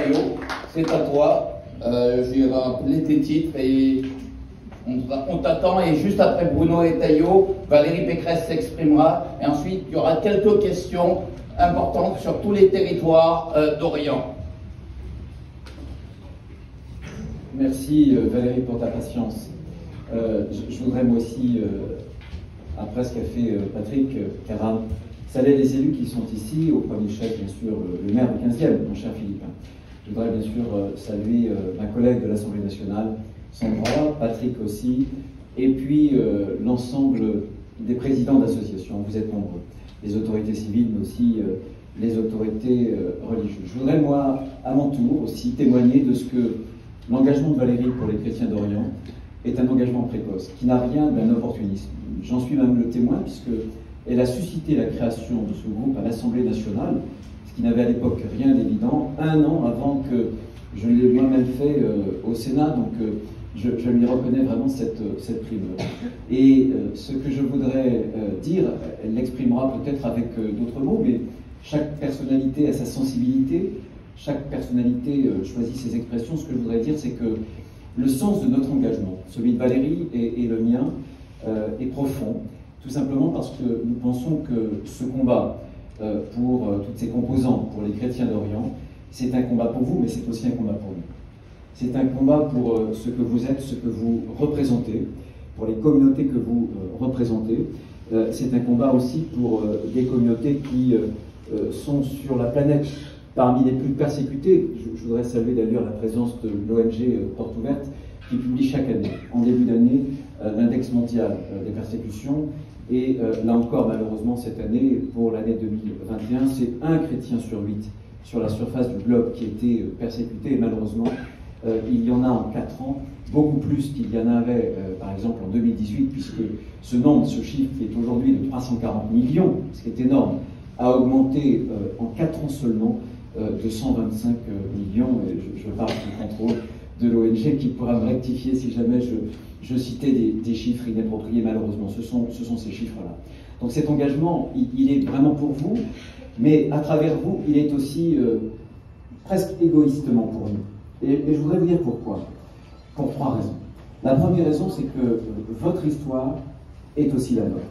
Taillot, c'est à toi. J'ai rappelé tes titres et on t'attend. Et juste après Bruno et Taillot, Valérie Pécresse s'exprimera. Et ensuite, il y aura quelques questions importantes sur tous les territoires d'Orient. Merci Valérie pour ta patience. Je voudrais moi aussi, après ce qu'a fait Patrick Caram, saluer les élus qui sont ici, au premier chef bien sûr le maire du 15e, mon cher Philippe. Je voudrais bien sûr saluer ma collègue de l'Assemblée nationale, Sandra, Patrick aussi, et puis l'ensemble des présidents d'associations, vous êtes nombreux, les autorités civiles mais aussi les autorités religieuses. Je voudrais moi, à mon tour, aussi témoigner de ce que l'engagement de Valérie pour les chrétiens d'Orient est un engagement précoce, qui n'a rien d'un opportunisme. J'en suis même le témoin, puisqu'elle a suscité la création de ce groupe à l'Assemblée nationale, ce qui n'avait à l'époque rien d'évident, 1 an avant que je l'ai moi-même fait au Sénat, donc je lui reconnais vraiment cette primeur. Et ce que je voudrais dire, elle l'exprimera peut-être avec d'autres mots, mais chaque personnalité a sa sensibilité, chaque personnalité choisit ses expressions. Ce que je voudrais dire, c'est que le sens de notre engagement, celui de Valérie et le mien, est profond, tout simplement parce que nous pensons que ce combat pour toutes ces composantes, pour les chrétiens d'Orient, c'est un combat pour vous, mais c'est aussi un combat pour nous. C'est un combat pour ce que vous êtes, ce que vous représentez, pour les communautés que vous représentez. C'est un combat aussi pour des communautés qui sont sur la planète parmi les plus persécutées. Je voudrais saluer d'ailleurs la présence de l'ONG Porte Ouverte, qui publie chaque année, en début d'année, l'index mondial des persécutions. Et là encore, malheureusement, cette année, pour l'année 2021, c'est 1 chrétien sur 8 sur la surface du globe qui a été persécuté. Et malheureusement, il y en a en 4 ans, beaucoup plus qu'il y en avait, par exemple, en 2018, puisque ce nombre, ce chiffre qui est aujourd'hui de 340 millions, ce qui est énorme, a augmenté en 4 ans seulement de 125 millions. Et je parle sous contrôle de l'ONG qui pourra me rectifier si jamais je citais des chiffres inappropriés, malheureusement. Ce sont ces chiffres-là. Donc cet engagement, il est vraiment pour vous, mais à travers vous, il est aussi presque égoïstement pour nous. Et je voudrais vous dire pourquoi. Pour 3 raisons. La première raison, c'est que votre histoire est aussi la nôtre.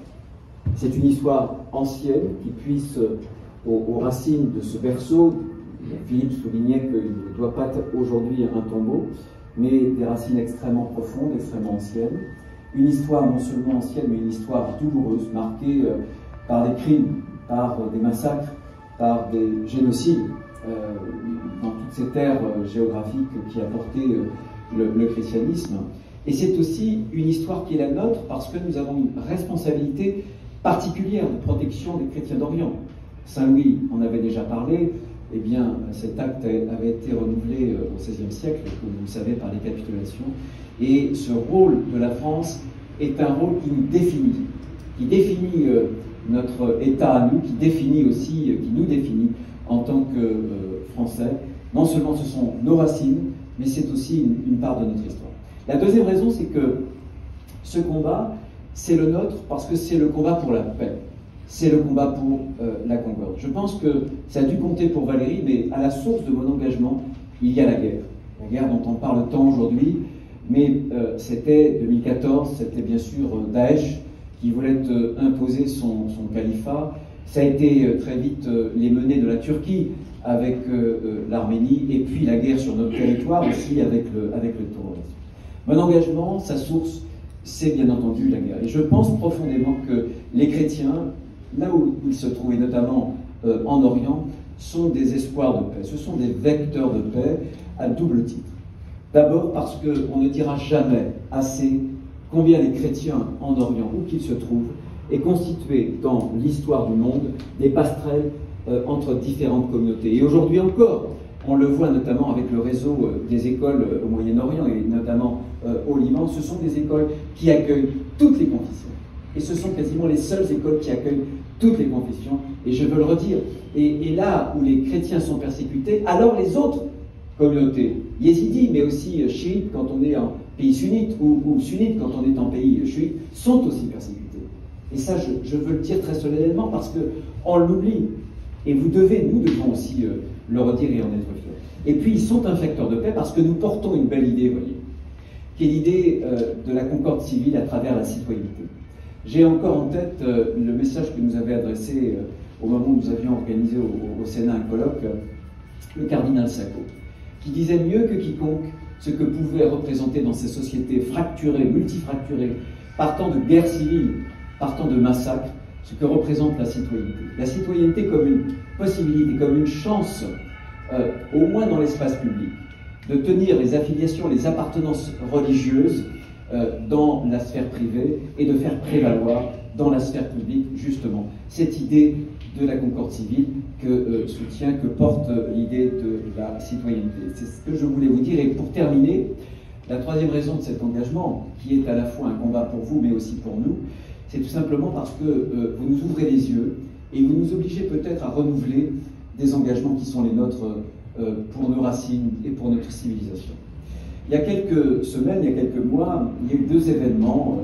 C'est une histoire ancienne qui puise aux racines de ce berceau. Philippe soulignait qu'il ne doit pas être aujourd'hui un tombeau, mais des racines extrêmement profondes, extrêmement anciennes. Une histoire non seulement ancienne, mais une histoire douloureuse, marquée par des crimes, par des massacres, par des génocides, dans toutes ces terres géographiques qui a porté le christianisme. Et c'est aussi une histoire qui est la nôtre parce que nous avons une responsabilité particulière de protection des chrétiens d'Orient. Saint-Louis en avait déjà parlé. Eh bien, cet acte avait été renouvelé au XVIe siècle, comme vous le savez, par les capitulations. Et ce rôle de la France est un rôle qui nous définit notre État à nous, qui nous définit en tant que Français. Non seulement ce sont nos racines, mais c'est aussi une part de notre histoire. La deuxième raison, c'est que ce combat, c'est le nôtre parce que c'est le combat pour la paix. C'est le combat pour la concorde. Je pense que ça a dû compter pour Valérie, mais à la source de mon engagement, il y a la guerre. La guerre dont on parle tant aujourd'hui, mais c'était 2014, c'était bien sûr Daesh qui voulait imposer son califat. Ça a été très vite les menées de la Turquie avec l'Arménie, et puis la guerre sur notre territoire aussi avec le terrorisme. Mon engagement, sa source, c'est bien entendu la guerre. Et je pense profondément que les chrétiens, là où ils se trouvent, et notamment en Orient, sont des espoirs de paix. Ce sont des vecteurs de paix à double titre. D'abord parce qu'on ne dira jamais assez combien les chrétiens en Orient, où qu'ils se trouvent, est constitué dans l'histoire du monde des passerelles entre différentes communautés. Et aujourd'hui encore, on le voit notamment avec le réseau des écoles au Moyen-Orient et notamment au Liban, ce sont des écoles qui accueillent toutes les confessions. Et ce sont quasiment les seules écoles qui accueillent toutes les confessions, et je veux le redire. Et là où les chrétiens sont persécutés, alors les autres communautés, yézidis, mais aussi chiites quand on est en pays sunnite, ou sunnites quand on est en pays chiite, sont aussi persécutés. Et ça, je veux le dire très solennellement parce qu'on l'oublie. Et nous devons aussi le redire et en être fiers. Et puis ils sont un facteur de paix parce que nous portons une belle idée, vous voyez, qui est l'idée de la concorde civile à travers la citoyenneté. J'ai encore en tête le message que nous avait adressé au moment où nous avions organisé au Sénat un colloque, le cardinal Sacco, qui disait mieux que quiconque ce que pouvait représenter dans ces sociétés fracturées, multifracturées, partant de guerres civiles, partant de massacres, ce que représente la citoyenneté. La citoyenneté comme une possibilité, comme une chance, au moins dans l'espace public, de tenir les affiliations, les appartenances religieuses dans la sphère privée et de faire prévaloir dans la sphère publique, justement, cette idée de la concorde civile que porte l'idée de la citoyenneté. C'est ce que je voulais vous dire. Et pour terminer, la troisième raison de cet engagement, qui est à la fois un combat pour vous, mais aussi pour nous, c'est tout simplement parce que vous nous ouvrez les yeux et vous nous obligez peut-être à renouveler des engagements qui sont les nôtres pour nos racines et pour notre civilisation. Il y a quelques semaines, il y a quelques mois, il y a eu deux événements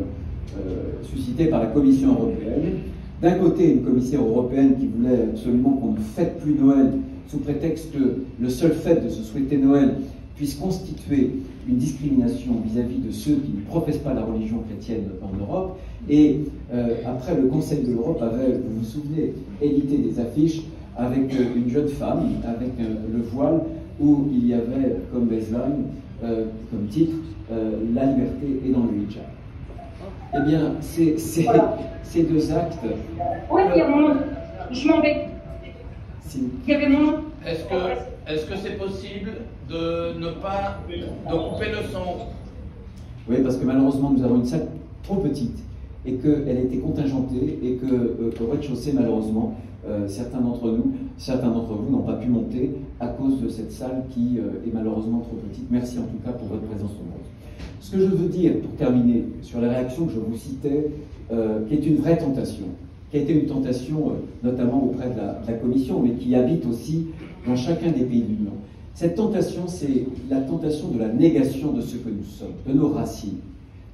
suscités par la Commission européenne. D'un côté, une commissaire européenne qui voulait absolument qu'on ne fête plus Noël, sous prétexte que le seul fait de se souhaiter Noël puisse constituer une discrimination vis-à-vis de ceux qui ne professent pas la religion chrétienne en Europe. Et après, le Conseil de l'Europe avait, vous vous souvenez, édité des affiches avec une jeune femme, avec le voile, où il y avait comme baseline, comme titre, la liberté est dans le hijab. Eh bien, ces deux actes... Oui, il y a mon nom. Je m'en vais. Il y avait mon nom. Est-ce que c'est possible de ne pas couper le son? Oui, parce que malheureusement, nous avons une salle trop petite et qu'elle a été contingentée et qu'au rez-de-chaussée, malheureusement, certains d'entre vous n'ont pas pu monter à cause de cette salle qui est malheureusement trop petite. Merci en tout cas pour votre présence nombreuse. Ce que je veux dire, pour terminer, sur les réactions que je vous citais, qui est une vraie tentation, qui a été une tentation notamment auprès de la Commission, mais qui habite aussi dans chacun des pays de l'Union. Cette tentation, c'est la tentation de la négation de ce que nous sommes, de nos racines,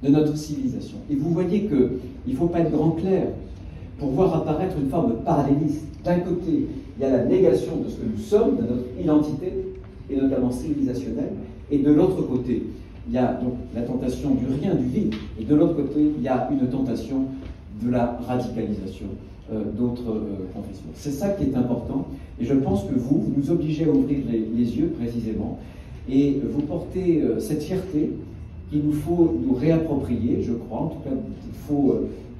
de notre civilisation. Et vous voyez qu'il ne faut pas être grand clair pour voir apparaître une forme de parallélisme. D'un côté, il y a la négation de ce que nous sommes, de notre identité, et notamment civilisationnelle, et de l'autre côté, il y a donc la tentation du rien, du vide, et de l'autre côté, il y a une tentation de la radicalisation d'autres confessions. C'est ça qui est important, et je pense que vous nous obligez à ouvrir les yeux précisément, et vous portez cette fierté qu'il nous faut nous réapproprier, je crois, en tout cas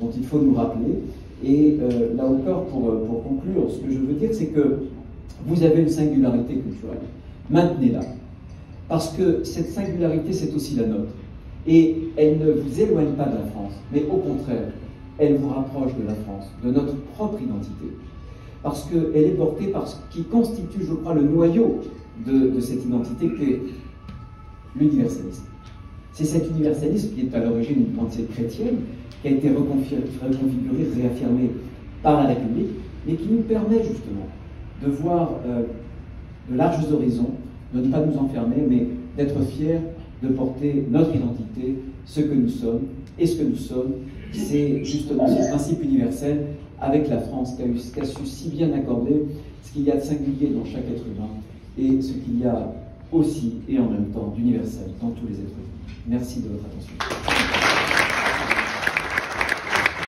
dont il faut nous rappeler. Et là encore, pour conclure, ce que je veux dire, c'est que vous avez une singularité culturelle. Maintenez-la. Parce que cette singularité, c'est aussi la nôtre. Et elle ne vous éloigne pas de la France, mais au contraire, elle vous rapproche de la France, de notre propre identité. Parce qu'elle est portée par ce qui constitue, je crois, le noyau de cette identité, qui est l'universalisme. C'est cet universalisme qui est à l'origine d'une pensée chrétienne, qui a été reconfigurée, réaffirmée par la République, mais qui nous permet justement de voir de larges horizons, de ne pas nous enfermer, mais d'être fiers de porter notre identité, ce que nous sommes. Et ce que nous sommes, c'est justement ce principe universel avec la France qui a su si bien accorder ce qu'il y a de singulier dans chaque être humain et ce qu'il y a aussi et en même temps d'universel dans tous les êtres humains. Merci de votre attention.